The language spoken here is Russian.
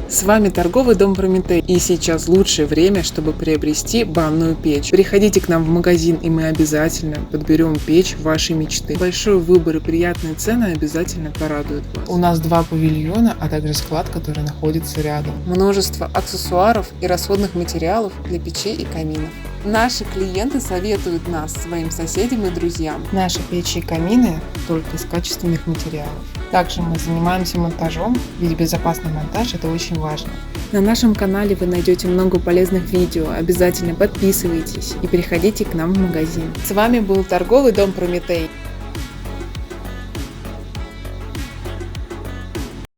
С вами торговый дом Прометей, и сейчас лучшее время, чтобы приобрести банную печь. Приходите к нам в магазин, и мы обязательно подберем печь вашей мечты. Большой выбор и приятные цены обязательно порадуют вас. У нас 2 павильона, а также склад, который находится рядом. Множество аксессуаров и расходных материалов для печей и каминов. Наши клиенты советуют нас своим соседям и друзьям. Наши печи и камины только из качественных материалов. Также мы занимаемся монтажом, ведь безопасный монтаж – это очень важно. На нашем канале вы найдете много полезных видео. Обязательно подписывайтесь и приходите к нам в магазин. С вами был торговый дом Прометей.